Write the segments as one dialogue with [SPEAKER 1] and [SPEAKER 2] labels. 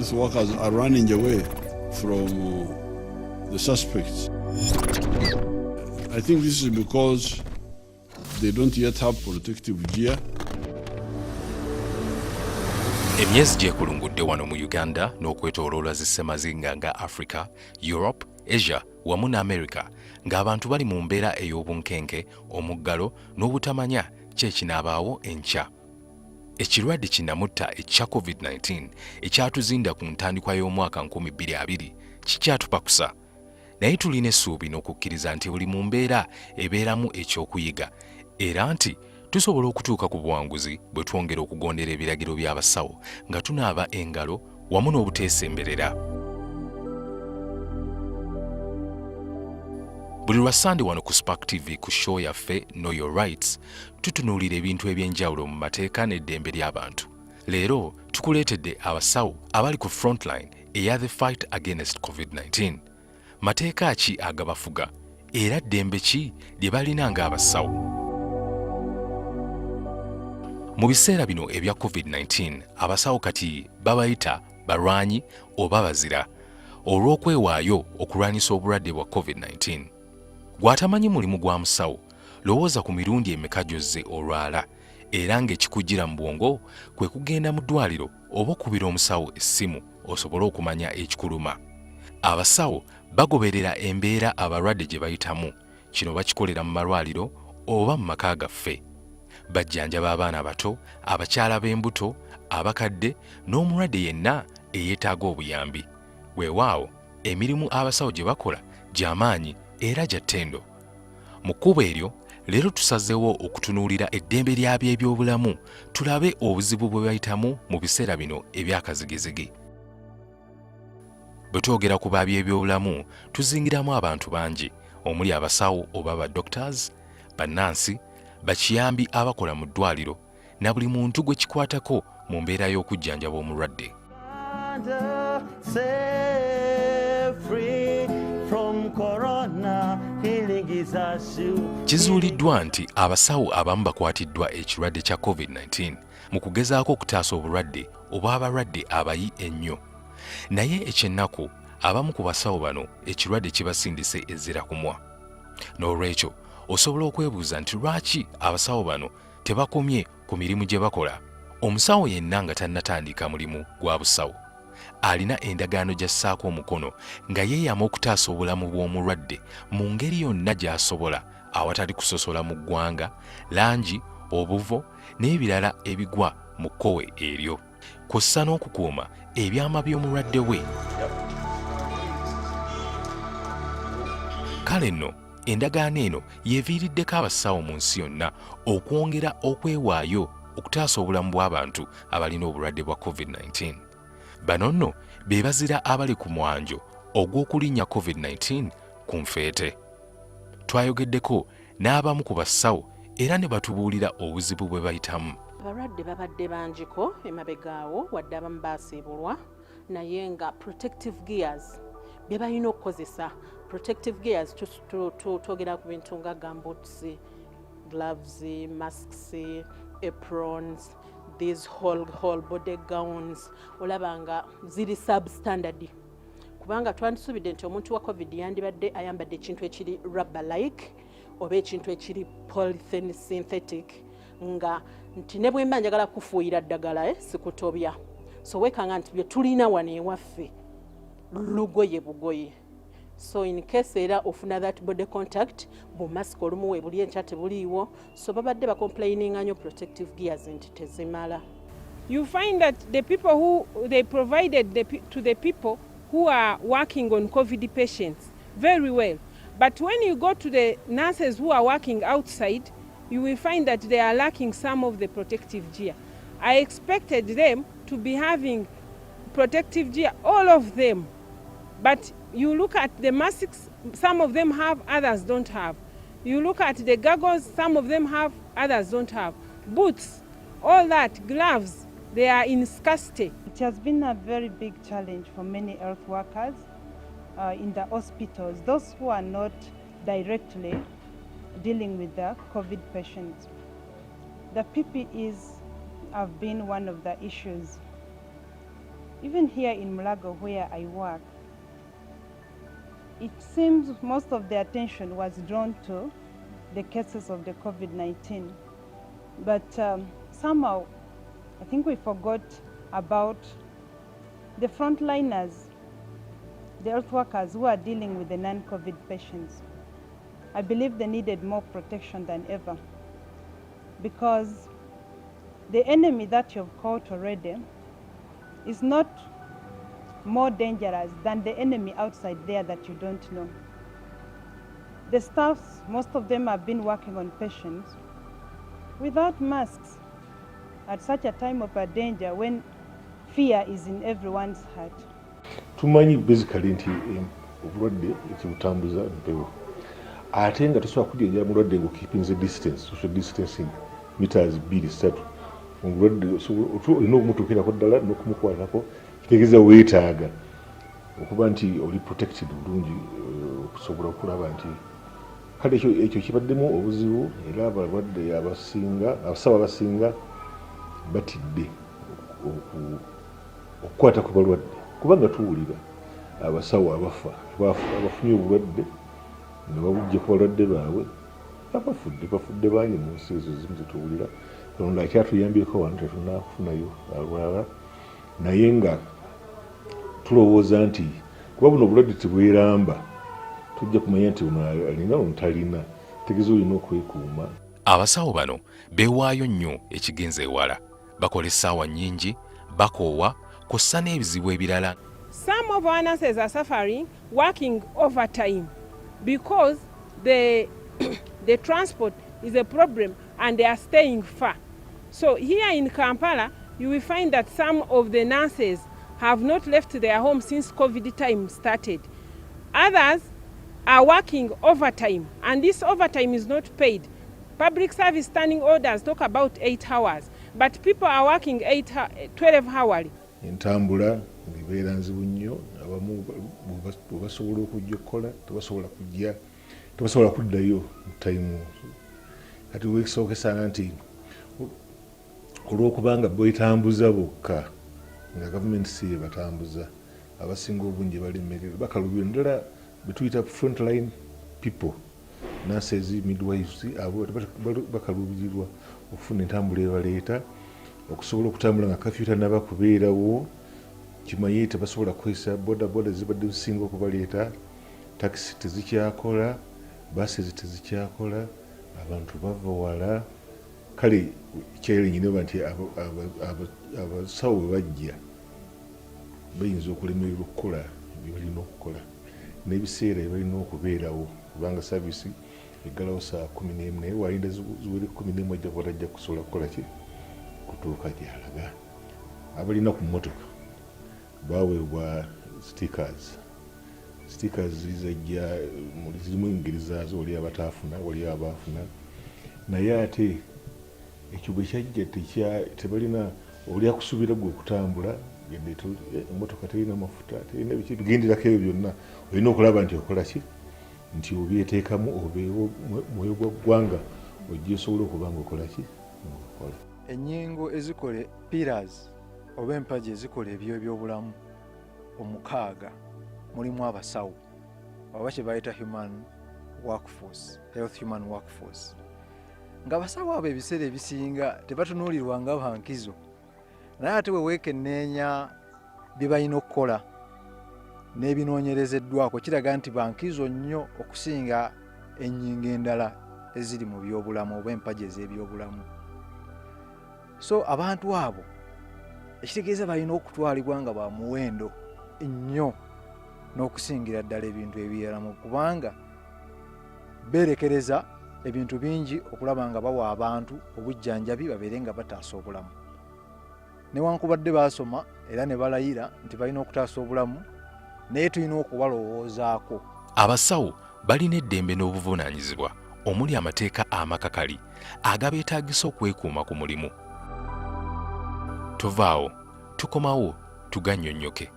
[SPEAKER 1] health workers are running away from the suspects. I think this is because they don't yet have protective gear.
[SPEAKER 2] Emyezi gyekulungudde wano mu Uganda n'okwetooloola zissemazinga nga Africa, Europe, Asia wamu ne America ng'abantu bali mu mbeera ey'obunkenke, omuggalo n'obutamanya kyekinaabaawo enkya. Ekirwadde kinnamutta ekya COVID-19 ekyatuzinda ku ntandikwa y'omwaka 2020 kikyatupakusa. Naye tulina essuubi n'okukkiriza nti buli mu mbeera ebeeramu ekyokuyiga era nti tusobola okutuuka ku buwanguzi bwe twongera okugondera ebiragiro by'abasawo nga tunaaba engalo wamu n'obuteesemberera. Buli lwa Sande wano ku Spark TV ku show yaffe Know Your Rights tutunuulira ebintu eby'enjawulo mu mateeka n'eddembe ly'abantu. Leero tukuleetedde abasawo abali ku frontline eya the fight against COVID-19. Mateeka ki agabafuga era ddembe ki lye balina ng'abasawo? Mu biseera bino ebya COVID-19 abasawo kati babayita balwanyi oba bazira olw'okwewaayo okulwanyisa obulwadde bwa COVID-19. Gw'atamanyi mulimu gwa musawo lowooza ku mirundi emeka gy'ozze olwala era ng'ekikujjira mu bwongo kwe kugenda mu ddwaliro oba okubira omusawo essimu osobole okumanya ekikuluma. Abasawo bagoberera embeera abalwadde gye bayitamu. Kino bakikolera mu malwaliro oba mu maka gaffe. Bajjanjaba abaana bato, abakyala b'embuto, abakadde n'omulwadde yenna eyeetaaga obuyambi. Weewaawo emirimu abasawo gye bakola gy'amaanyi era gya ttendo. Mu kkubo eryo leero tusazeewo okutunuulira eddembe ly'aby'ebyobulamu tulabe obuzibu bwe bayitamu mu biseera bino ebyakazigizigi. Bwe twogera ku b'aby'ebyobulamu tuzingiramu abantu bangi omuli abasawo oba ba doctors, bannansi, bakiyambi abakola mu ddwaliro na buli muntu gwe kikwatako mu mbeera y'okujjanjaba omulwadde. Kizuuliddwa nti abasawo abamu bakwatiddwa ekirwadde kya COVID-19 mu kugezaako okutaasa obulwadde oba abalwadde abayi ennyo. Naye ekyennaku abamu ku basawo bano ekirwadde kibasindise ezzira kumwa. N'olwekyo osobola okwebuuza nti lwaki abasawo bano tebakomye ku mirimu gye bakola? Omusawo yenna nga tannatandika mulimu gwa busawo alina endagaano gy'assaako omukono nga yeeyama okutaasa obulamu bw'omulwadde mu ngeri yonna gy'asobola awatali kusosola mu ggwanga, langi, obuvo n'ebirala ebigwa mu kkowe eryo, kw'ossa n'okukuuma ebyama by'omulwadde we. Kale nno endagaano eno yeeviiriddeko abasawo mu nsi yonna okwongera okwewaayo okutaasa obulamu bw'abantu abalina obulwadde bwa COVID-19. Bano nno be bazira abali ku mwanjo ogw'okulinnya COVID-19 ku nfeete. Twayogeddeko n'abamu ku basawo era ne batubuulira obuzibu bwe bayitamu.
[SPEAKER 3] Abalwadde babadde bangiko emabegaawo wadde abamu baasiibulwa naye nga protective gears bye balina okukozesa. Protective gears twogera ku bintu nga gumboots, gloves, masks, aprons, these whole body gowns olaba nga ziri substandard. Kubanga twandisubidde nti omuntu wa COVID yandibadde ayambadde ekintu ekiri rubber-like oba ekintu ekiri polythene synthetic nga nti ne bwemba njagala kufuuyira ddagala sikutobya. So wekanga nti bye tulina wano ewaffe lugoye bugoye. So in case era ofuna that body contact bu mask olumu we buli enkya tebuliiwo so babadde bacomplaininga nnyo protective gears nti tezimala.
[SPEAKER 4] You find that the people who they provided to the people who are working on COVID patients very well, but when you go to the nurses who are working outside, you will find that they are lacking some of the protective gear. I expected them to be having protective gear, all of them, but you look at the masks, some of them have, others don't have. You look at the goggles, some of them have, others don't have. Boots, all that, gloves, they are in scarcity.
[SPEAKER 5] It has been a very big challenge for many health workers in the hospitals, those who are not directly dealing with the COVID patients. The PPEs have been one of the issues. Even here in Mulago, where I work, it seems most of the attention was drawn to the cases of the COVID-19. But somehow, I think we forgot about the frontliners, the health workers who are dealing with the non-COVID patients. I believe they needed more protection than ever, because the enemy that you've caught already is not more dangerous than the enemy outside there that you don't know. The staffs, most of them have been working on patients without masks at such a time of a danger when fear is in everyone's heart.
[SPEAKER 6] Tumanyi basically nti obulwadde ekibutambuza mpewo ate nga tosobola kujjanjaba mulwadde ng'okeepinze distance, social distancing meters 2-3 omulwadde olina okumutuukirako ddala n'okumukwatako kitegeeza weetaaga okuba nti oli protected bulungi okusobola okulaba nti kale ekyo kibaddemu obuzibu era abalwadde abasawo abasinga batidde okukwata ku balwadde kubanga tuwulira abasawo abafunye obulwadde nga babujja ku balwadde baabwe bafudde bangi mu nsi ezo zimu zetuwulira Katonda akyatuyambyeko wano tetunakufunayo alwala naye nga tulowooza nti kuba buno obulwadde tebweramba tujja kumanya nti ono alina ono talina tegeeza olina okwekuuma.
[SPEAKER 2] Abasawo bano beewaayo nnyo ekigenza ewala bakola essaawa nnyingi bakoowa kussa n'ebizibu ebirala.
[SPEAKER 4] Some of our nurses are suffering working overtime because the transport is a problem and they are staying far. So here in Kampala, you will find that some of the nurses have not left their home since COVID time started. Others are working overtime, and this overtime is not paid. Public service standing orders talk about 8 hours, but people are working 12 hours.
[SPEAKER 6] Entambula ebeera nzibu nnyo, abamu bwebasobola okujja okukola tebasobola kuddayo mu tayimu. Kati weesookesanga nti olw'okubanga beetambuza bokka nga gavumenti si yebatambuza abasinga obungi balemererwa bakalubirwa ddala betuyita frontline people nurses midwives abo bakalubirirwa okufuna entambula ebaleeta okusobola okutambula nga kafyu tanaba kubeerawo kimanyi tebasobola kukozesa bodaboda zibadde zisinga okubaleeta takisi tezikyakola buses tezikyakola abantu bava wala kale kyelenyine oba nti abasawo bwe bajja bayinza okulemererwa okukola bye balina okukola n'ebiseera bye balina okubeerawo kubanga saavisi eggalawo saa 11 naye walinda ziwere 11 ajja kuba tajja kusobola kukola ki kutuuka gy'alaga. Abalina ku mmotoka baweebwa stickers zizajja zirimu engeri zaazo oli abataafuna oli abaafuna naye ate ekyo bwe kyajja tebalina oli akusubira gwe okutambula emmotoka terina mafuta terina biki bigenderako ebyo byonna olina okulaba nti okola ki nti obyeteekamu obeewo mwoyo gwa ggwanga ojja osobola okuba nga okola ki okola.
[SPEAKER 7] Ennyingo ezikola pillars oba empagi ezikola eby'ebyobulamu 6 mulimu abasawo oba kye bayita health human workforce nga abasawo abo ebiseera ebisinga tebatunuulirwa nga bankizo naye ate we weekenneenya bye balina okukola n'ebinoonyerezeddwako kiraga nti bankizo nnyo okusinga ennyingo endala eziri mu byobulamu oba empagi ez'ebyobulamu. So abantu abo ekitegeeza balina okutwalibwa nga ba muwendo nnyo n'okusingira ddala ebintu ebirala kubanga beerekereza ebintu bingi okulaba nga bawa abantu obujjanjabi babeere nga bataasa obulamu. Newankubadde baasoma era ne balayira nti balina okutaasa obulamu naye tulina okubalowoozaako.
[SPEAKER 2] Abasawo balina eddembe n'obuvunaanyizibwa omuli amateeka amakakali agabeetaagisa okwekuuma ku mulimu. Tuvaawo, tukomawo, tugannyonnyoke.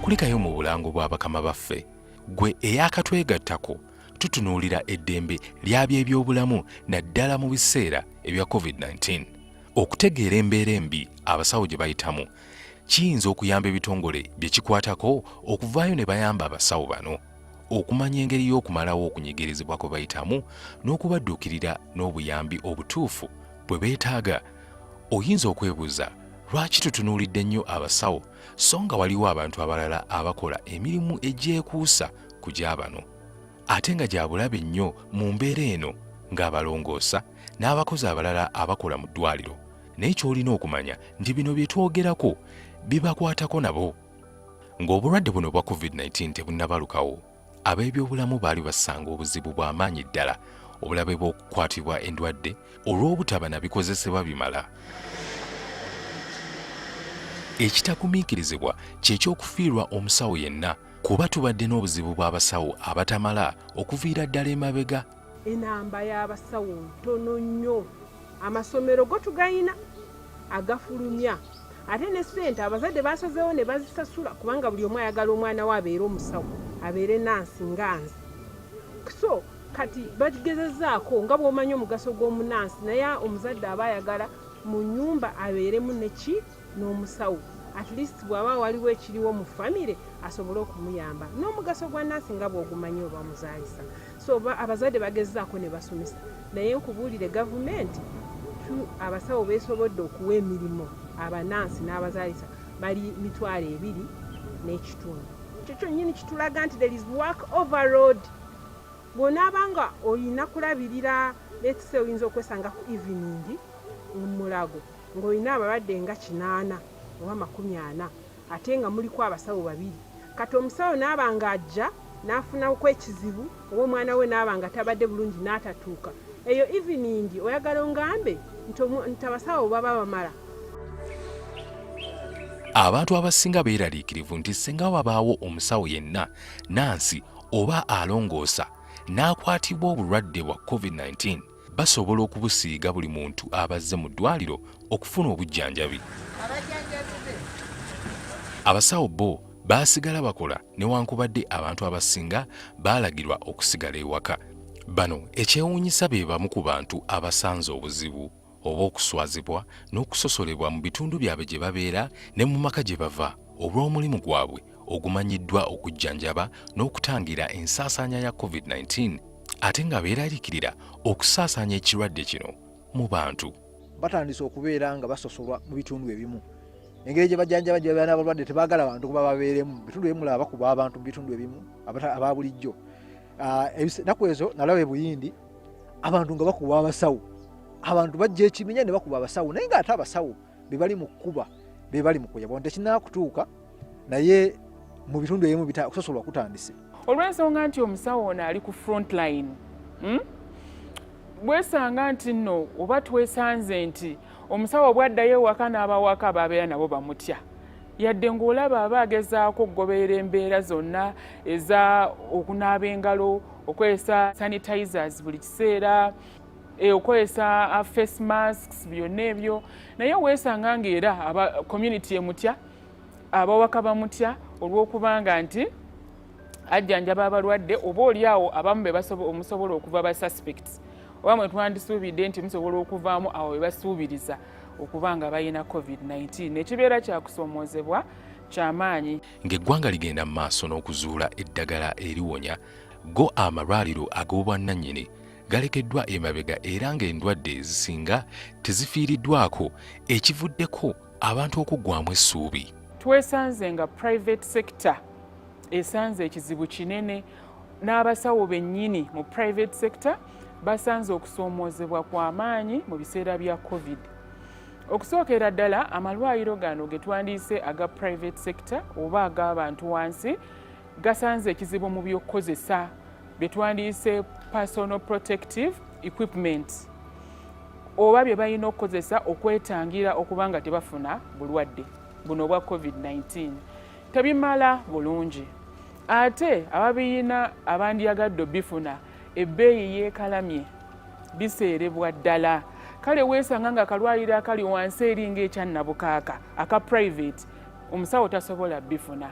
[SPEAKER 2] Kulikayo mu bulango bwa bakama baffe gwe eyakatwegattako tutunuulira eddembe ly'aby'ebyobulamu naddala mu biseera ebya COVID-19. Okutegeera embeera embi abasawo gye bayitamu kiyinza okuyamba ebitongole bye kikwatako okuvaayo ne bayamba abasawo bano okumanya engeri y'okumalawo okunyigirizibwa kwe bayitamu n'okubadduukirira n'obuyambi obutuufu bwe beetaaga. Oyinza okwebuuza lwaki tutunuulidde nnyo abasawo so nga waliwo abantu abalala abakola emirimu egyekuusa ku gy'abano ate nga gya bulabe nnyo mu mbeera eno ng'abalongoosa n'abakozi abalala abakola mu ddwaliro. Naye ky'olina okumanya nti bino bye twogerako bibakwatako nabo. Ng'obulwadde buno bwa COVID-19 tebunnabalukawo, ab'ebyobulamu baali basanga obuzibu bw'amaanyi ddala obulabe bw'okukwatibwa endwadde olw'obutaba na bikozesebwa bimala. Ekitagumiikirizibwa kye ky'okufiirwa omusawo yenna kuba tubadde n'obuzibu bw'abasawo abatamala okuviira ddala emabega.
[SPEAKER 4] Enamba y'abasawo ntono nnyo. Amasomero go tugayina agafulumya ate ne ssente abazadde basazeewo ne bazisasula kubanga buli omu ayagala omwana we abeere omusawo abeere nansi nga nze. So kati bagezezaako nga bw'omanya omugaso gw'omunansi naye omuzadde aba ayagala mu nnyumba abeeremu neki n'omusawo at least bw'aba waliwo ekiriwo mu famire asobole okumuyamba n'omugaso gwa nansi nga bw'ogumanyi oba muzaalisa. So abazadde bagezezaako ne basomesa naye nkubuulire gavumenti abasawo beesobodde okuwa emirimu abanansi n'abazaalisa bali 2,200. Ekyo kyonnyini kitulaga nti there is work overload. Bw'onaabanga olina kulabirira let's oyinza okwesanga ku evening mu Mulago ng'olina abalwadde nga 80 oba 40 ate nga muliko abasawo 2. Kati omusawo n'abanga ajja n'afunako ekizibu oba omwana we n'abanga tabadde bulungi n'atatuuka eyo evening oyagala ongambe nti abasawo baba bamala.
[SPEAKER 2] Abantu abasinga beeraliikirivu nti singa wabaawo omusawo yenna nansi oba alongoosa n'akwatibwa obulwadde bwa COVID-19 basobola okubusiiga buli muntu abazze mu ddwaliro okufuna obujjanjabi. Abasawo bo baasigala bakola newankubadde abantu abasinga baalagirwa okusigala ewaka. Bano ekyewuunyisa be bamu ku bantu abasanze obuzibu oba okuswazibwa n'okusosolebwa mu bitundu byabwe gye babeera ne mu maka gye bava olw'omulimu gwabwe ogumanyiddwa okujjanjaba n'okutangira ensaasaanya ya COVID-19 ate nga beeraliikirira okusaasaanya ekirwadde kino mu bantu.
[SPEAKER 7] Batandise okubeera nga basosolwa mu bitundu ebimu. Engeri gye bajjanjaba gye babeera n'abalwadde tebaagala abantu kuba babeeremu bitundu ebimu laba bakuba abantu mu bitundu ebimu aba bulijjo. Ennaku ezo nalaba e Buyindi abantu nga bakuba abasawo. Abantu bajja ekiminya ne bakuba abasawo naye nga ate abasawo be bali mu kkuba be bali mu kuyaba nti kinaakutuuka naye mu bitundu ebimu okusosolwa kutandise.
[SPEAKER 8] Olw'ensonga nti omusawo ono ali ku front line. Bwesanga nti nno oba twesanze nti omusawo bw'addayo ewaka n'abawaka ababeera nabo bamutya. Yadde ng'olaba aba agezaako okugoberera embeera zonna eza okunaaba engalo, okozesa sanitizers buli kiseera, okozesa face masks byonna ebyo. Naye weesanga ng'era community emutya, abawaka bamutya olw'okubanga nti ajjanjaba abalwadde oba oliawo abamu be omusobola okuva ba suspects oba mwe twandisuubidde nti musobola okuvaamu awo we basuubiriza okuba nga balina COVID-19. Ekibeera kya kusoomoozebwa ky'amaanyi.
[SPEAKER 2] Ng'eggwanga ligenda mu maaso n'okuzuula eddagala eriwonya, go amalwaliro ag'obwannannyini galekeddwa emabega era ng'endwadde ezisinga tezifiiriddwako ekivuddeko abantu okuggwaamu essuubi.
[SPEAKER 8] Twesanze nga private sector esanze ekizibu kinene n'abasawo bennyini mu private sector basanze okusoomoozebwa kw'amaanyi mu biseera bya COVID. Okusookera ddala amalwaliro gano ge twandiise aga private sector oba ag'abantu wansi gasanze ekizibu mu by'okkozesa bye twandiise personal protective equipment oba bye balina okukozesa okwetangira okuba nga tebafuna bulwadde buno obwa COVID-19. Tebimala bulungi. Ate ababiyina abandyagadde obifuna ebbeeyi yeekalamye biseerebwa ddala. Kale weesanga nga akalwaliro akali wansi eri ng'ekyannabukaaka aka private omusawo tasobola bifuna.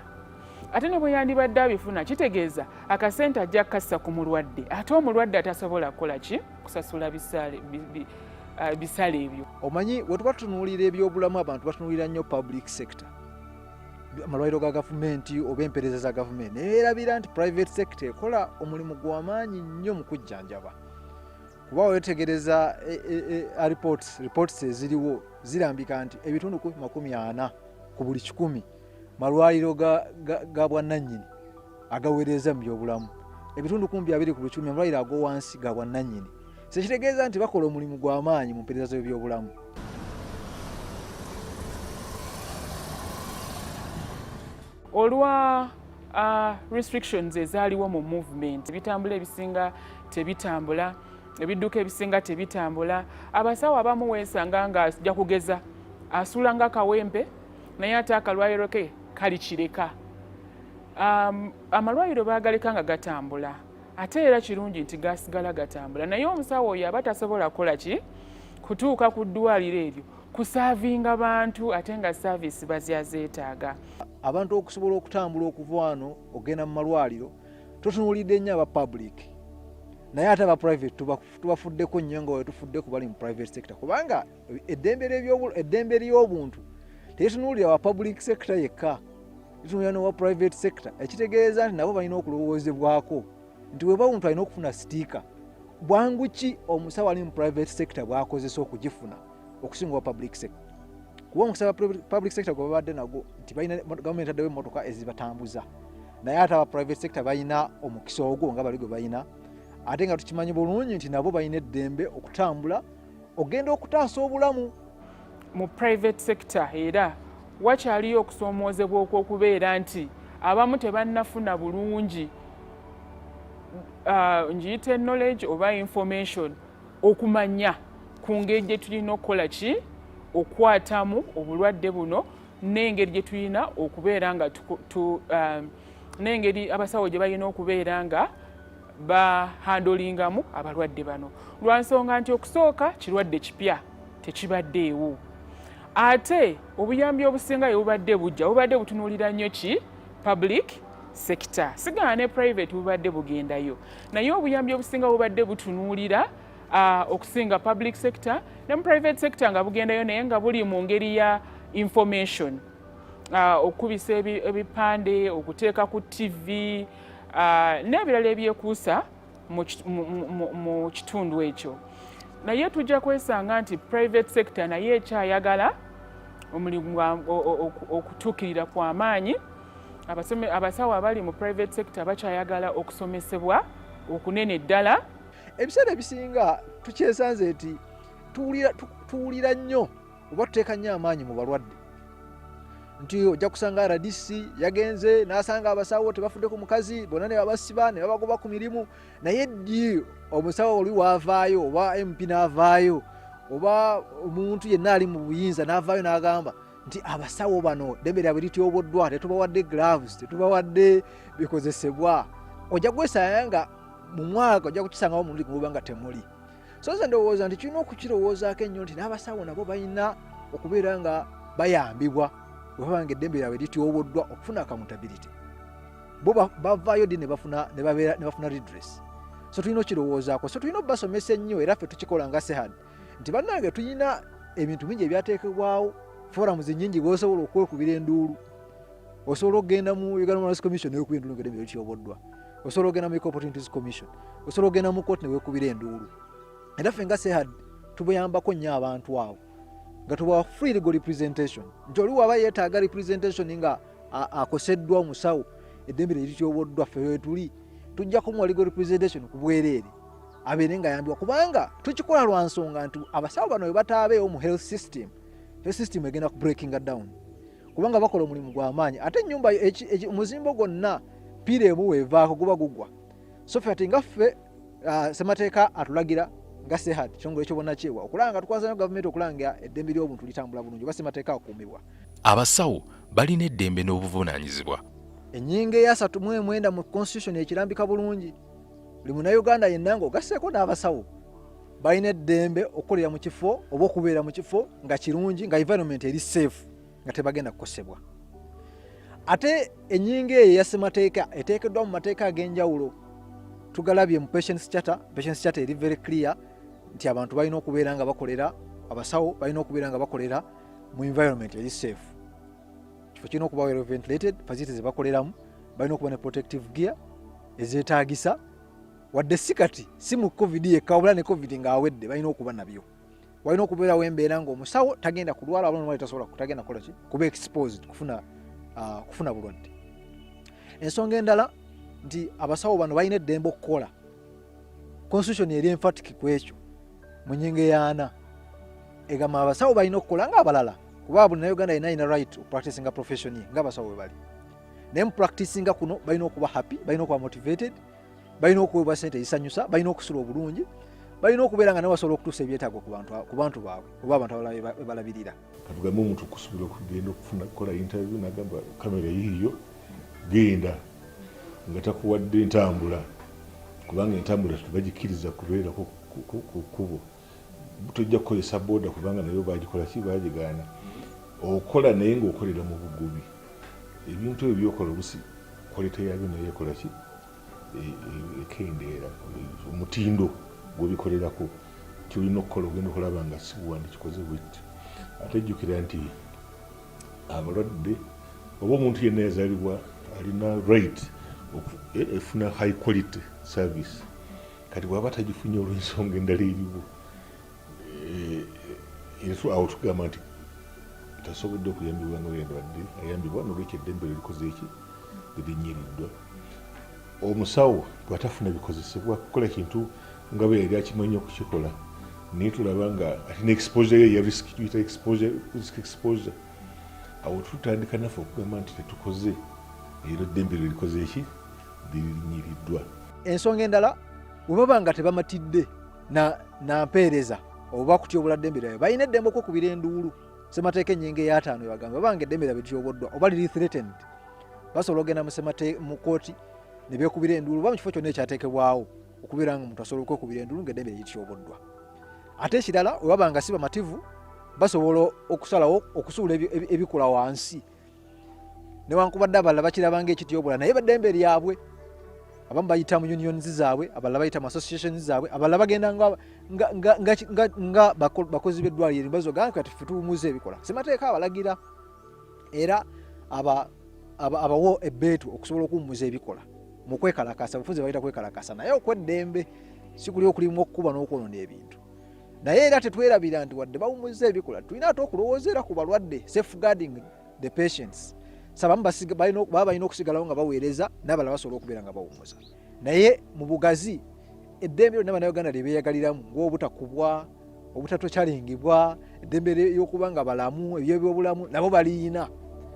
[SPEAKER 8] ate ne bwe yandibadde abifuna kitegeeza akasente ajja kassa ku mulwadde ate omulwadde atasobola kukola ki kusasula bisale ebyo.
[SPEAKER 7] Omanyi bwe tuba tutunuulira ebyobulamu abantu batunuulira nnyo public sector, amalwaliro ga gavumenti oba empeereza za gavumenti, naye erabira nti private sector ekola omulimu gw'amaanyi nnyo mu kujjanjaba. Kuba wetegereza reports eziriwo zirambika nti ebitundu 40 ku buli 100 malwaliro ga bwannannyini agaweereza mu byobulamu, ebitundu 20 ku buli 100 amalwaliro ago wansi ga bwannannyini. Sekitegeeza nti bakola omulimu gw'amaanyi mu mpeereza z'ebyobulamu.
[SPEAKER 8] Olwa restrictions ezaaliwo mu movement, ebitambula ebisinga tebitambula, ebidduka ebisinga tebitambula, abasawo abamu weesanga nga ajja kugeza asula nga kawempe naye ate akalwaliro ke kali kireka. Amalwaliro baagaleka nga gatambula ate era kirungi nti gasigala gatambula, naye omusawo oyo aba tasobola kukola ki kutuuka ku ddwaliro eryo kusaavinga bantu ate nga saavisi bazyazeetaaga.
[SPEAKER 7] Abantu okusobola okutambula okuva wano ogenda mu malwaliro tutunuulidde nnyo aba public, naye ate aba private tubafuddeko nnyo nga wetufudde ku bali mu private sector, kubanga eddembe ly'obuntu teritunuulira wa public sector yekka, litunuulira n'owa private sector. Ekitegeeza nti nabo balina okulowoozebwako nti bwe buntu alina okufuna sitiika, bwangu ki omusawo ali mu private sector bw'akozesa okugifuna okusinga owa public sector. Kuba omusaba public sector gwe babadde nagwo nti balina gavumenti addewo emmotoka ezibatambuza, naye ate aba private sector balina omukisa ogwo nga bali gwe balina, ate nga tukimanyi bulungi nti nabo balina eddembe okutambula ogenda okutaasa obulamu.
[SPEAKER 8] Mu private sector era wakyaliyo okusoomoozebwa okw'okubeera nti abamu tebannafuna bulungi ngiyita knowledge oba information okumanya ku ngeri gye tulina okukola ki okwatamu obulwadde buno n'engeri gye tulina okubeera nga n'engeri abasawo gye balina okubeera nga bahandolingamu abalwadde bano, lwa nsonga nti okusooka kirwadde kipya tekibaddeewo. Ate obuyambi obusinga bubadde butunuulira nnyo ki public sector, sigana ne private bubadde bugendayo, naye obuyambi obusinga bubadde butunuulira okusinga public sector, ne mu private sector nga bugendayo naye nga buli mu ngeri ya information, okubisa ebipande, okuteeka ku TV n'ebirala ebyekuusa mu kitundu ekyo. Naye tujja kwesanga nti private sector naye ekyayagala omulimu okutuukirira kw'amaanyi. Abasawo abali mu private sector bakyayagala okusomesebwa okunene ddala.
[SPEAKER 7] Ebiseera ebisinga tukyesanze nti tuwulira nnyo oba tuteeka nnyo amaanyi mu balwadde, nti ojja kusanga RDC yagenze n'asanga abasawo tebafudde ku mukazi, bonna ne babasiba ne babagoba ku mirimu, naye ddi omusawo oli waavaayo oba MP n'avaayo oba omuntu yenna ali mu buyinza n'avaayo n'agamba nti abasawo bano ddembe lyabwe lityoboddwa, tetubawadde gloves, tetubawadde bikozesebwa. Ojja kwesanga mu mwaka ojja kukisangawo omulundi gumu nga temuli. So nze ndowooza nti tulina okukirowoozaako ennyo nti n'abasawo nabo balina okubeera nga bayambibwa bwe baba nga eddembe lyabwe lityoboddwa okufuna accountability. Bo bavaayo ddi ne bafuna redress. So tulina okirowoozaako, so tulina obbasomesa ennyo, era ffe tukikola nga CEHURD nti bannange tulina ebintu bingi ebyateekebwawo, forums nnyingi bw'osobola okwekubira enduulu. Osobola okugenda mu Uganda Human Rights Commission n'ewekubira enduulu ng'eddembe lityoboddwa, osobola okugenda mu Equal Opportunities Commission, osobola okugenda mu kooti n'ewekubira enduulu. Era ffe nga CEHURD tubuyambako nnyo abantu abo nga tubawa free legal representation, nti oli waba yeetaaga representation nga akoseddwa omusawo eddembe lye lityoboddwa, ffe wetuli tujja kumuwa legal representation ku bwereere abeere nga yambibwa, kubanga tukikola lwa nsonga nti abasawo bano bwe bataabeewo mu health system egenda ku breaking down, kubanga bakola omulimu gw'amaanyi. Ate ennyumba omuzimbo gwonna piira emu weevaako guba gugwa. So ffe ati nga ffe ssemateeka atulagira nga CEHURD kitongole ekyo bonna kyewa okulanga tukwasanya gavumenti okulanga eddembe ly'obuntu litambula bulungi, oba ssemateeka akuumibwa.
[SPEAKER 2] Abasawo balina eddembe n'obuvunaanyizibwa.
[SPEAKER 7] Ennyingo eya 39 mu constitution ekirambika bulungi, buli munnayuganda yenna ng'ogasseeko n'abasawo balina eddembe okukolera mu kifo oba okubeera mu kifo nga kirungi, nga environment eri safe, nga tebagenda kukosebwa. ate ennyingo eyo eya ssemateeka eteekeddwa mu mateeka ag'enjawulo. Tugalabye mu patients charter eri very clear nti abantu balina okubeera nga bakolera, abasawo balina okubeera nga bakolera mu environment eri safe. Kifo kirina okuba well ventilated, facilities ze bakoleramu balina okuba ne protective gear ezeetaagisa, wadde si kati si mu covid yekka wabula ne covid ng'awedde balina okuba nabyo. Walina okubeerawo embeera ng'omusawo tagenda kulwala wabula n'omwali tasobola tagenda kukola ki kuba exposed kufuna bulwadde. Ensonga endala nti abasawo bano balina eddembe okukola. Constitution eri emphatic ku ekyo mu nnyingo eya 4 egamba abasawo balina okukola ng'abalala kuba buli Uganda alina right okupracticinga profession ye ng'abasawo bwe bali. Naye mu practicinga kuno balina okuba happy, balina okuba motivated, balina okuweebwa ssente ezisanyusa, balina okusula obulungi, balina okubeera nga nabo basobola okutuusa ebyetaago ku bantu baabwe oba abantu abalala balabirira.
[SPEAKER 6] Katugambe omuntu okusobola okugenda okufuna kukola interview n'agamba kamera yiiyo genda nga takuwadde entambula kubanga entambula tebagikiriza kubeera ku kkubo. Tojja kukozesa booda kubanga nayo bagikola ki bagigaana. Okola naye ng'okolera mu bugubi. Ebintu ebyo byokola olusi kwalite yabyo naye ekola ki ekendeera omutindo gw'obikolerako kyolina okukola ogenda okulaba nga si buwandi kikoze bwekiti. Ate jjukira nti abalwadde oba omuntu yenna yazaalibwa alina right efuna high quality service. Kati bw'aba tagifunye olw'ensonga endala eriwo awo tugamba nti tasobodde okuyambibwa nga bwendwadde ayambibwa n'olwekyo eddembe lirikoze eki lirinyiriddwa. Omusawo bw'atafuna bikozesebwa kukola kintu nga bwe yali akimanyi okukikola naye tulaba nga atina exposure ye ya risk tuyita risk exposure. Awo tutandika naffe okugamba nti tetukoze era eddembe lirikoze eki lirinyiriddwa.
[SPEAKER 7] Ensonga endala bwe baba nga tebamatidde na mpeereza oba kutyobula ddembe lyabwe balina eddembe okukubira enduulu. Ssemateeka ennyingo eya 5 ebagamba babanga eddembe lyabwe lityoboddwa oba liri threatened basobola okugenda mu kooti ne beekubira enduulu oba mu kifo kyonna ekyateekebwawo okubeera nga omuntu asobola okwekubira enduulu ng'eddembe lityoboddwa. Ate ekirala bwe baba nga si bamativu basobola okusalawo okusuula ebikola wansi newankubadde abalala bakiraba ng'ekityobola naye baddembe lyabwe. Abamu bayita mu unions zaabwe, abalala bayita mu associations zaabwe, abalala bagenda nga bakozi b'eddwaliro bazoga kati ffe tuwumuza ebikola. Ssemateeka abalagira era abawo ebbeetu okusobola okuwumuza ebikola mu kwekalakasa bufunze bayita kwekalakasa naye okweddembe si kuli okulimu okukuba n'okwonona ebintu. Naye era tetwerabira nti wadde bawumuza ebikola tulina ate okulowoozeera ku balwadde safeguarding the patients. Sabamu baba balina okusigalawo nga baweereza n'abalala basobola okubeera nga bawumuza. Naye mu bugazi eddembe lyonna Bannayuganda lye beeyagaliramu ng'obutakubwa, obutatokyaringibwa, eddembe y'okuba nga balamu, eby'ebyobulamu nabo baliyina.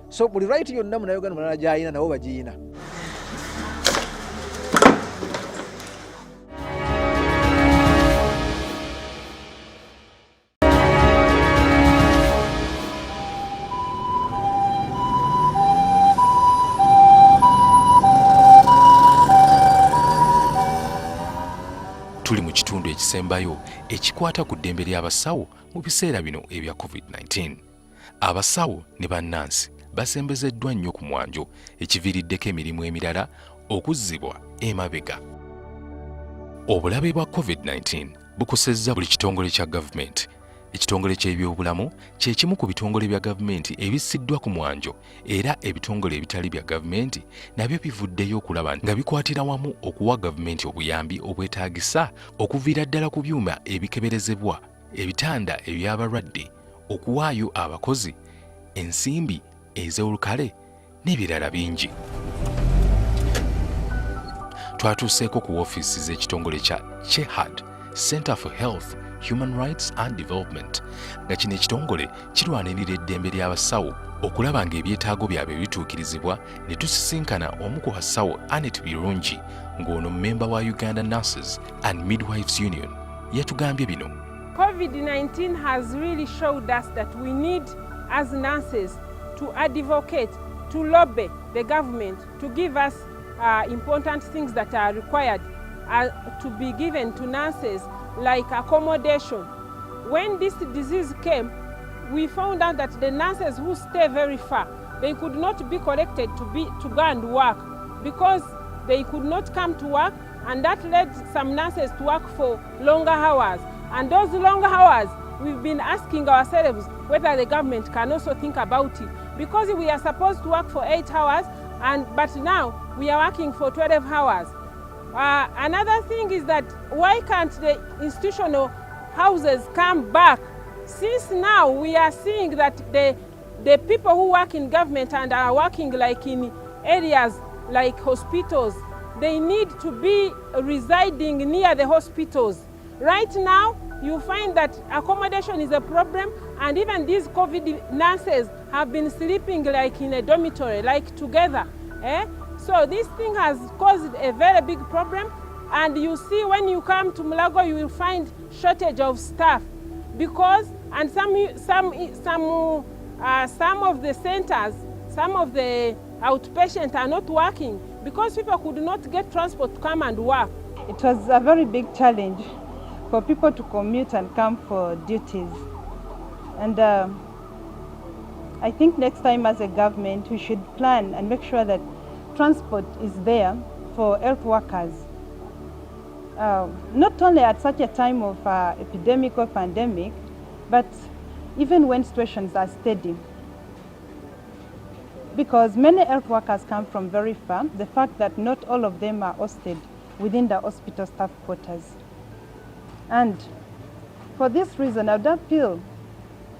[SPEAKER 7] So buli right yonna Munnayuganda mulala gy'alina nabo bagiyina.
[SPEAKER 2] Tuli mu kitundu ekisembayo ekikwata ku ddembe ly'abasawo mu biseera bino ebya COVID-19. Abasawo ne bannansi basembezeddwa nnyo ku mwanjo ekiviiriddeko emirimu emirala okuzzibwa emabega. Obulabe bwa COVID-19 bukosezza buli kitongole kya gavumenti. Ekitongole ky'ebyobulamu kye kimu ku bitongole bya gavumenti ebissiddwa ku mwanjo era ebitongole ebitali bya gavumenti nabyo bivuddeyo okulaba nga bikwatira wamu okuwa gavumenti obuyambi obwetaagisa okuviira ddala ku byuma ebikeberezebwa, ebitanda eby'abalwadde, okuwaayo abakozi, ensimbi ez'olukale n'ebirala bingi. Twatuuseeko ku woofiisi z'ekitongole kya CEHURD, Center for Health, Human Rights and Development, nga kino ekitongole kirwanirira eddembe ly'abasawo okulaba ng'ebyetaago byabwe bituukirizibwa ne tusisinkana omu ku basawo Anet Birungi ng'ono mmemba wa Uganda Nurses and Midwives Union yatugambye bino.
[SPEAKER 4] COVID-19 has really showed us that we need as nurses to advocate, to lobby the government to give us important things that are required to be given to nurses, like accommodation. When this disease came, we found out that the nurses who stay very far they could not be collected to go and work because they could not come to work, and that led some nurses to work for longer hours. And those longer hours, we've been asking ourselves whether the government can also think about it, because we are supposed to work for 8 hours, but now we are working for 12 hours. Another thing is that why can't the institutional houses come back? Since now we are seeing that the people who work in government and are working like in areas like hospitals, they need to be residing near the hospitals. Right now, you find that accommodation is a problem, and even these COVID nurses have been sleeping like in a dormitory, like together. So this thing has caused a very big problem, and you see when you come to Mulago, you will find shortage of staff because, and some of the centers, some of the outpatients are not working because people could not get transport to come and work.
[SPEAKER 5] It was a very big challenge for people to commute and come for duties. And I think next time as a government, we should plan and make sure that transport is there for health workers. Not only at such a time of epidemic or pandemic, but even when situations are steady. Because many health workers come from very far, the fact that not all of them are hosted within the hospital staff quarters. And for this reason, I would appeal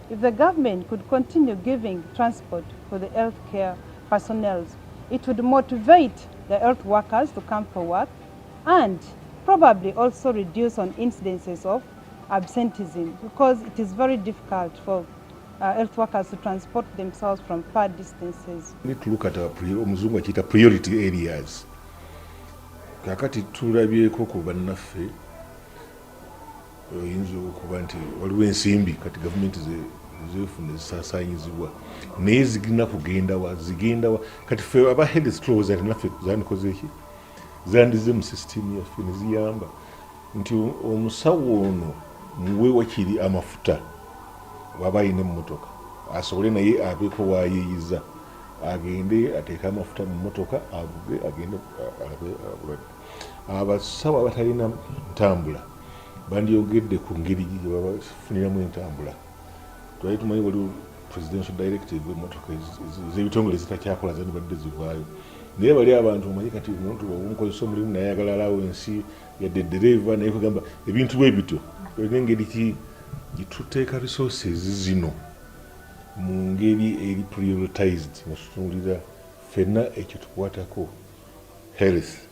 [SPEAKER 5] if the government could continue giving transport for the healthcare personnel, it would motivate the health workers to come for work and probably also reduce on incidences of absenteeism, because it is very difficult for health workers to transport themselves from far distances.
[SPEAKER 6] We need to look at our priority areas. Kakati tulabyeko ku bannaffe oyinza okuba nti waliwo ensimbi kati gavumenti zefuna zisasaanyizibwa naye zigenda kugenda kati ffe aba heads close ati naffe zandikoze ki zandize mu system yaffe ne ziyamba nti omusawo ono muwe wakiri amafuta waba ayina emmotoka asobole naye abeeko waayeeyiza agende ateeke amafuta mu mmotoka avuge agende alabe abulwadde. Abasawo abatalina ntambula bandyogedde ku ngeri gye babafuniramu entambula. Twali tumanyi waliwo presidential directive emmotoka ez'ebitongole zitakyakola zandibadde zivaayo, naye bali abantu omanyi kati omuntu omukozesa omulimu naye ayagala alaawo ensi yadde dereva naye kugamba ebintu bwe bityo olina engeri ki gituteeka resources zino mu ngeri eri prioritised nga tutunuulira ffenna ekyo tukwatako health.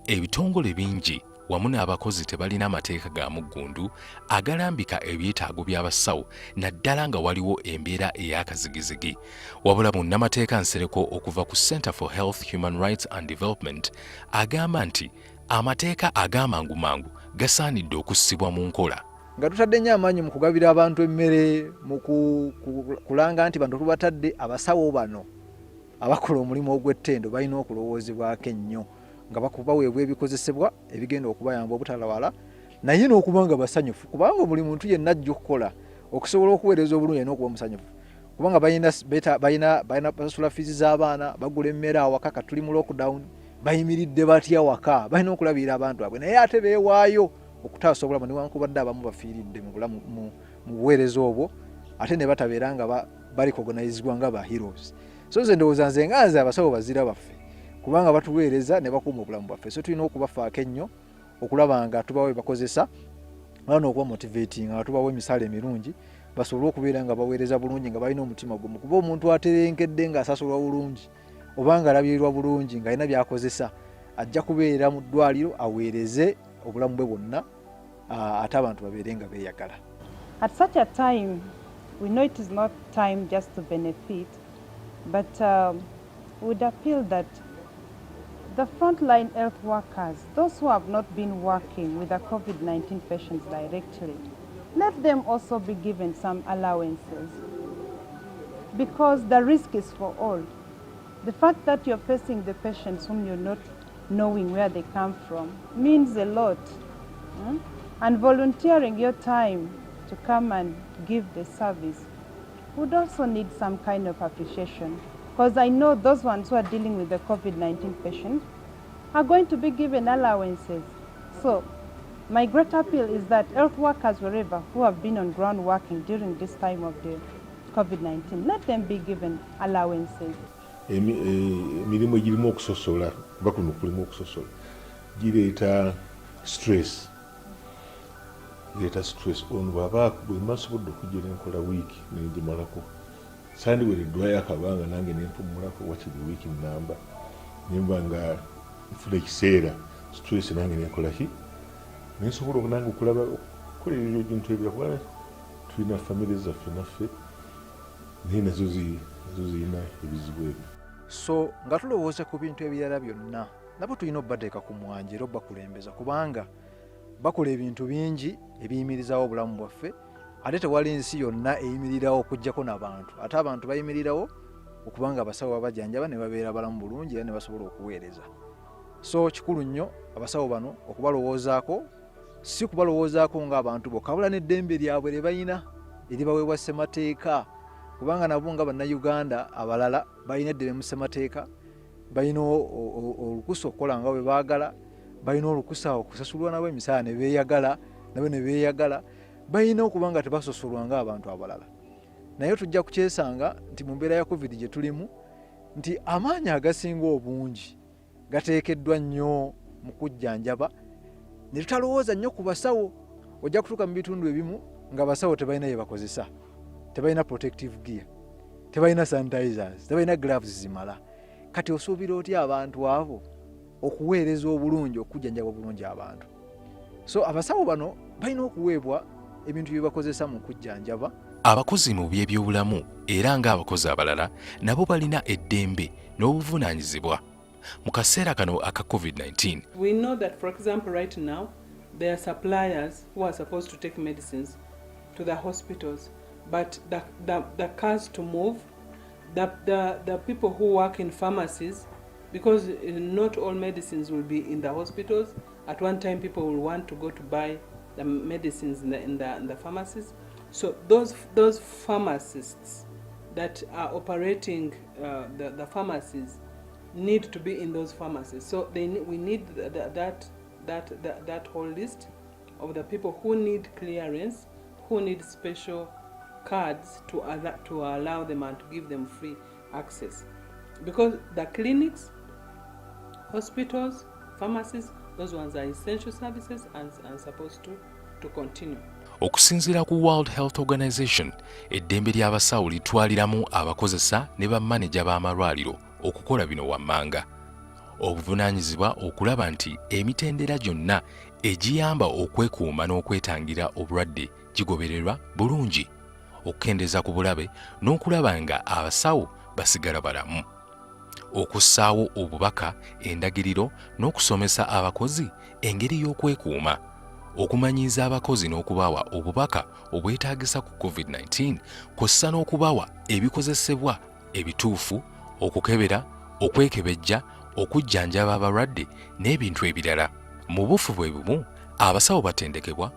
[SPEAKER 2] Ebitongole bingi wamu n'abakozi tebalina amateeka ga muggundu agalambika ebyetaago by'abasawo naddala nga waliwo embeera ey'akazigizigi. Wabula munnamateeka Nsereko okuva ku Center for Health, Human Rights and Development agamba nti amateeka ag'amangumangu gasaanidde okussibwa mu nkola.
[SPEAKER 7] Nga tutadde nnyo amaanyi mu kugabira abantu emmere, mu kulanga nti bantu tubatadde abasawo bano abakola omulimu ogw'ettendo balina okulowoozebwako ennyo nga bakubaweebwa ebikozesebwa ebigenda okubayamba obutalawala naye n'okuba nga basanyufu, kubanga buli muntu yenna ajja okukola okusobola okuweereza obulungi alina okuba musanyufu, kubanga balina basasula fiizi z'abaana, bagula emmere awaka ka tuli mu lockdown, bayimiridde batya waka, balina okulabirira abantu abwe naye ate beewaayo okutaasa obulamu newankubadde abamu bafiiridde mu bulamu mu buweereza obwo ate ne batabeera nga bali recognizibwa nga ba heroes. So nze ndowooza nze nga nze abasawo bazira baffe kubanga batuweereza ne bakuuma obulamu bwaffe, so tulina okubafaako ennyo okulaba nga tubawe bakozesa era n'okuba motivating nga tubawe emisaala emirungi basobole okubeera nga baweereza bulungi nga balina omutima gumu, kuba omuntu aterenkedde ng'asasulwa bulungi oba nga alabirirwa bulungi ng'alina by'akozesa ajja kubeera mu ddwaliro aweereze obulamu bwe bwonna ate abantu babeere nga beeyagala.
[SPEAKER 5] At such a time, we know it is not time just to benefit, but we would appeal that the frontline health workers, those who have not been working with the COVID-19 patients directly, let them also be given some allowances, because the risk is for all. The fact that you're facing the patients whom you're not knowing where they come from means a lot. And volunteering your time to come and give the service would also need some kind of appreciation. because I know those ones who are dealing with the COVID-19 patients are going to be given allowances. So my great appeal is that health workers wherever who have been on ground working during this time of the COVID-19, let them be given allowances.
[SPEAKER 6] Emirimu egirimu okusosola kuba kuno kulimu okusosola gireeta stress. Ono bw'aba bwe masobodde okujja nenkola wiiki nengimalako sandiweereddwayo akabanga nange nempumulako wakiri wiiki nnamba nemba nga nfuna ekiseera stress nange nenkolaki nensobola nange okulaba okukolera ebintu ebirala kuba tulina famire zaffe naffe naye nazo zirina ebizibu ebyo.
[SPEAKER 7] So nga tulowooza ku bintu ebirala byonna nabo tulina obbateeka ku mwanja era obbakulembeza kubanga bakola ebintu bingi ebiyimirizaawo obulamu bwaffe ate tewali nsi yonna eyimirirawo okuggyako n'abantu ate abantu bayimirirawo okubanga abasawo babajanjaba ne babeera balamu bulungi era ne basobola okuweereza. So kikulu nnyo abasawo bano okubalowoozaako, si kubalowoozaako ng'abantu bokka wabula n'eddembe lyabwe lye balina eribaweebwa ssemateeka kubanga nabo nga bannayuganda abalala balina eddembe mu ssemateeka, balina olukusa okukola nga bwe baagala, balina olukusa okusasulwa nabo emisaala ne beeyagala, nabo ne beeyagala, balina okuba nga tebasosolwa ng'abantu abalala. Naye tujja kukyesanga nti mu mbeera ya COVID gye tulimu nti amaanyi agasinga obungi gateekeddwa nnyo mu kujjanjaba ne tutalowooza nnyo ku basawo. Ojja kutuuka mu bitundu ebimu nga basawo tebalina bye bakozesa, tebalina protective gear, tebalina sanitizers, tebalina gloves zimala. Kati osuubira otya abantu abo okuweereza obulungi, okujjanjaba obulungi abantu? So abasawo bano balina okuweebwa ebintu bye bakozesa mu kujjanjaba.
[SPEAKER 2] Abakozi mu by'ebyobulamu era ng'abakozi abalala nabo balina eddembe n'obuvunaanyizibwa mu kaseera kano aka COVID-19.
[SPEAKER 9] We know that, for example, right now, there are suppliers who are supposed to take medicines to the hospitals, but the cars to move, the people who work in pharmacies, because not all medicines will be in the hospitals. At one time, people will want to go to buy the medicines in the pharmacies. So those pharmacists that are operating the pharmacies need to be in those pharmacies. So we need that whole list of the people who need clearance, who need special cards to allow them and to give them free access. Because the clinics, hospitals, pharmacies, those ones are essential services and supposed to continue.
[SPEAKER 2] Okusinziira ku World Health Organization, eddembe ly'abasawo litwaliramu abakozesa ne bamaneja b'amalwaliro okukola bino wammanga. Obuvunaanyizibwa okulaba nti emitendera gyonna egiyamba okwekuuma n'okwetangira obulwadde gigobererwa bulungi, okukendeeza ku bulabe n'okulaba nga abasawo basigala balamu, okussaawo obubaka, endagiriro n'okusomesa abakozi engeri y'okwekuuma, okumanyiiza abakozi n'okubawa obubaka obwetaagisa ku COVID-19 kw'ossa n'okubawa ebikozesebwa ebituufu, okukebera, okwekebejja, okujjanjaba abalwadde n'ebintu ebirala. Mu bufu bwe bumu, abasawo batendekebwa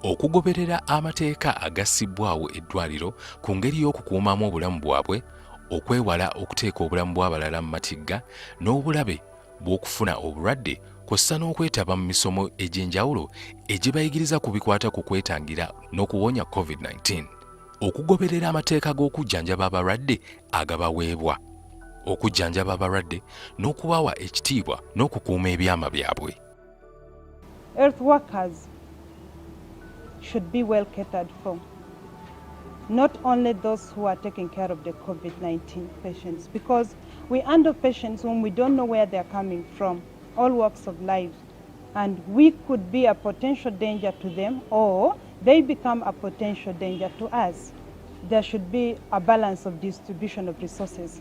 [SPEAKER 2] okugoberera amateeka agassibbwawo eddwaliro ku ngeri y'okukuumamu obulamu bwabwe, okwewala okuteeka obulamu bw'abalala mu matigga n'obulabe bw'okufuna obulwadde, kw'ossa n'okwetaba mu misomo egy'enjawulo egibayigiriza ku bikwata ku kwetangira n'okuwonya COVID-19, okugoberera amateeka g'okujjanjaba abalwadde agabaweebwa, okujjanjaba abalwadde n'okubawa ekitiibwa n'okukuuma ebyama byabwe.
[SPEAKER 5] Health workers should be well catered for. Not only those who are taking care of the COVID-19 patients, because we handle patients whom we don't know where they are coming from, all walks of life, and we could be a potential danger to them or they become a potential danger to us. There should be a balance of distribution of resources,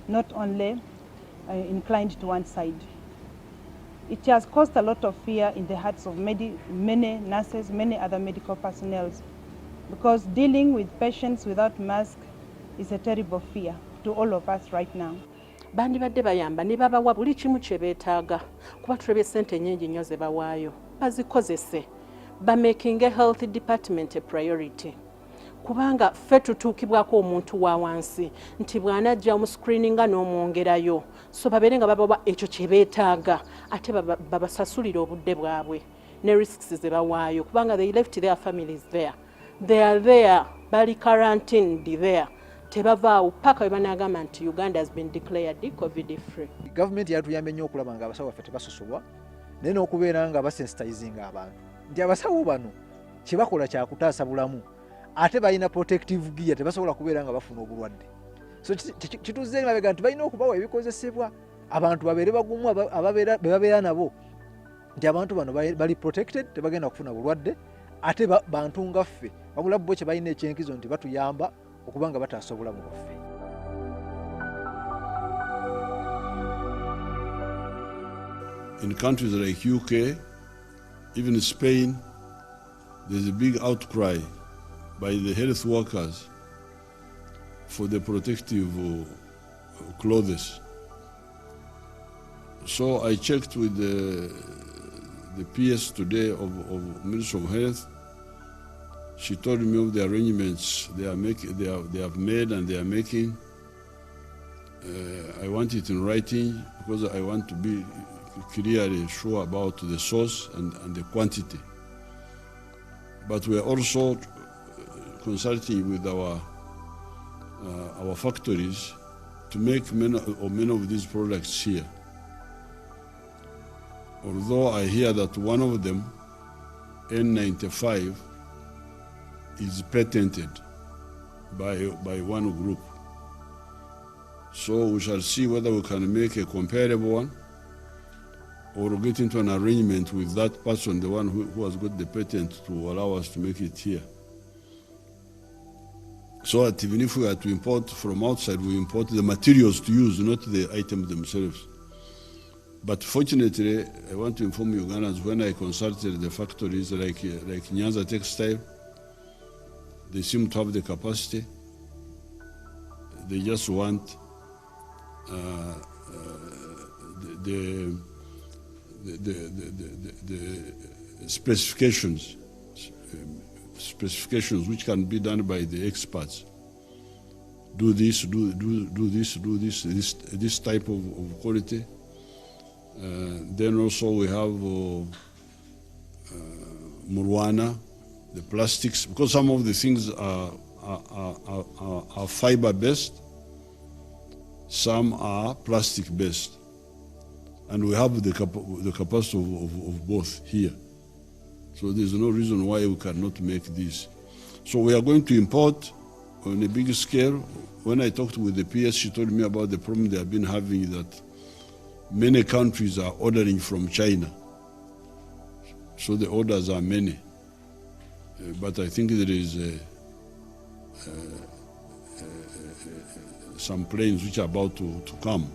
[SPEAKER 5] not only inclined to one side. It has caused a lot of fear in the hearts of many nurses, many other medical personnel, because dealing with patients without mask is a terrible fear to all of us right now.
[SPEAKER 3] Bandibadde bayamba ne babawa buli kimu kye beetaaga kuba tulabye ssente nnyingi nnyo ze bawaayo, bazikozese, ba making a health department a priority. kubanga ffe tutuukibwako omuntu wa wansi nti bw'anajja omuscreeninga n'omwongerayo so babeere nga babawa ekyo kye beetaaga ate babasasulira obudde bwabwe ne risks ze bawaayo kubanga they left their families there, they are there, bali quarantined there, tebavaawo paka we banagamba nti Uganda has been declared COVID free.
[SPEAKER 7] Gavumenti yatuyambye nnyo okulaba nga abasawo baffe tebasosolwa naye n'okubeera nga basensitizinga abantu nti abasawo bano kye bakola kyakutaasa bulamu ate balina protective gear tebasobola kubeera nga bafuna obulwadde. So kituze emabega nti balina okubawa ebikozesebwa abantu babeere bagumu be babeera nabo nti abantu bano bali protected tebagenda kufuna bulwadde ate bantu nga ffe wabula bo kye balina ekyenkizo nti batuyamba okuba nga bataasa obulamu bwaffe.
[SPEAKER 1] In countries like UK, even Spain, there's a big outcry by the health workers for the protective clothes. So I checked with the PS today of Ministry of Health. She told me of the arrangements they have made and they are making. I want it in writing because I want to be clearly sure about the source and the quantity. But we are also consulting with our factories to make many of these products here. Although I hear that one of them, N95, is patented by one group. So we shall see whether we can make a comparable one or get into an arrangement with that person, the one who has got the patent, to allow us to make it here. So that even if we are to import from outside, we import the materials to use, not the items themselves. But fortunately, I want to inform Ugandans, when I consulted the factories like Nyanza Textile, they seem to have the capacity. They just want the specifications which can be done by the experts. Do this, this type of quality. Then also we have Murwana, the plastics, because some of the things are fiber-based, some are plastic-based. And we have the capacity of both here. So there's no reason why we cannot make this. So we are going to import on a big scale. When I talked with the PS, she told me about the problem they have been having, that many countries are ordering from China. So the orders are many. But I think there is some planes which are about to come,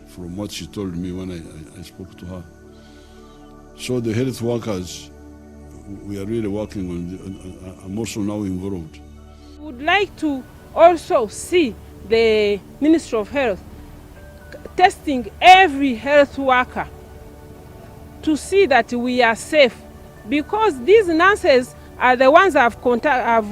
[SPEAKER 1] from what she told me when I spoke to her. So the health workers, we are really working on, I'm also now involved.
[SPEAKER 4] We would like to also see the Ministry of Health testing every health worker to see that we are safe, because these nurses are the ones that have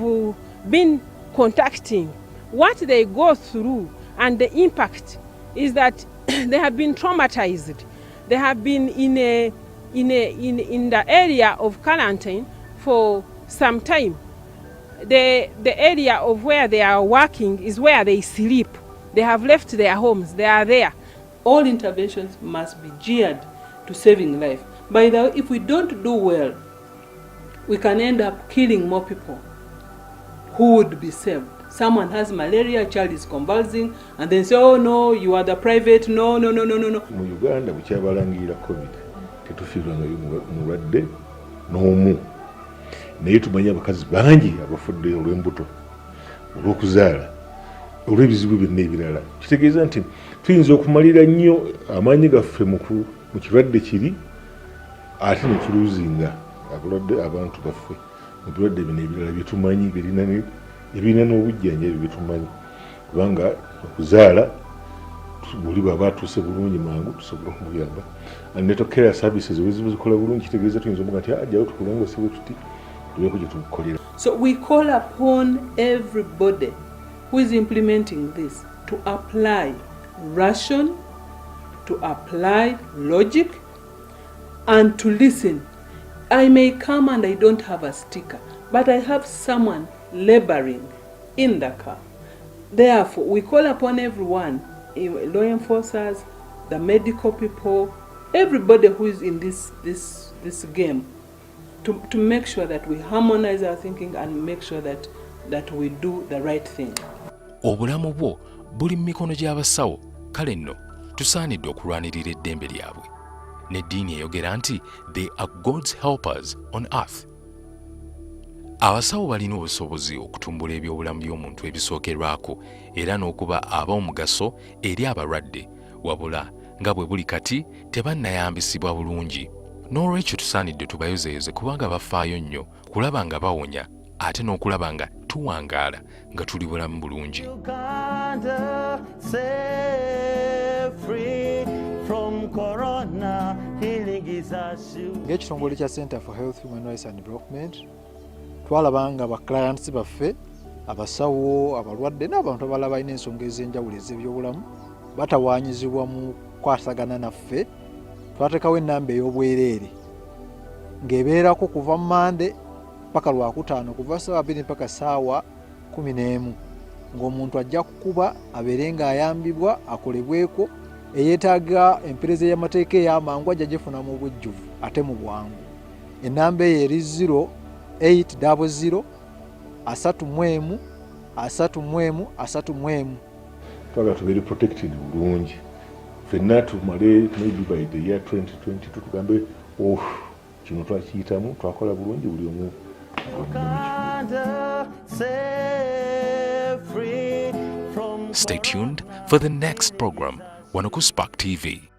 [SPEAKER 4] been contacting. What they go through and the impact is that they have been traumatized. They have been in the area of quarantine for some time. The area of where they are working is where they sleep. They have left their homes. They are there.
[SPEAKER 9] All interventions must be geared to saving life. By the way, if we don't do well, we can end up killing more people who would be saved. Someone has malaria, a child is convulsing, and then say, oh no, you are the private, no. Mu
[SPEAKER 6] Uganda bukyabalangira COVID tetufiirwa mulwadde n'omu, naye tumanye abakazi bangi abafudde olw'embuto, olw'okuzaala, olw'ebizibu byonna ebirala. Kitegeeza nti tuyinza okumalira nnyo amaanyi gaffe mu kirwadde kiri, ate ne tuluzinga abantu baffe mu birwadde bino ebirala byetumanyi ebirina n'obujjanjabi byetumanyi, kubanga okuzaala buli bw'aba atuuse bulungi mangu tusobola okumuyamba. And netokera services bwe ziba zikola bulungi, kitegeeza tuyinza okuvuga nti ajjayo tukulongosebwe tuti tubeeko gye tukolera.
[SPEAKER 9] So we call upon everybody who is implementing this to apply ration, to apply logic, and to listen. I may come and I don't have a sticker, but I have someone laboring in the car. Therefore, we call upon everyone, law enforcers, the medical people, everybody who is in this game, to make sure that we harmonize our thinking and make sure that we do the right thing.
[SPEAKER 2] Obulamu bwo buli mu mikono gy'abasawo, kale nno tusaanidde okulwanirira eddembe lyabwe. N'eddiini eyogera nti they are God's helpers on earth. Abasawo balina obusobozi okutumbula ebyobulamu by'omuntu ebisookerwako era n'okuba ab'omugaso eri abalwadde, wabula nga bwe buli kati tebannayambisibwa bulungi. N'olwekyo tusaanidde tubayozeyoze kubanga bafaayo nnyo kulaba nga bawonya ate n'okulaba nga tuwangaala nga tuli bulamu bulungi.
[SPEAKER 7] Ng'ekitongole kya Center for Health, Human Rights and Development twalabanga ba clients baffe abasawo, abalwadde n'abantu abalala balina ensonga ez'enjawulo ez'ebyobulamu batawaanyizibwa mu kukwasagana naffe. Twateekawo ennamba ey'obwereere ng'ebeerako kuva Mande paka Lwakutaano, kuva ssaawa 2 mpaka ssaawa 11, ng'omuntu ajja kukuba abeere ng'ayambibwa akolebweko, eyeetaaga empeereza y'amateeka ey'amangu ajja gifuna mu bujjuvu ate mu bwangu. Ennamba eyo eri 0800 31 31 31.
[SPEAKER 6] Twagala tubeere protected bulungi. Ffenna tumale maybe by the year 2022 tugambe kino twakiyitamu twakola bulungi buli omu.
[SPEAKER 2] Stay tuned for the next program, wano ku Spark TV.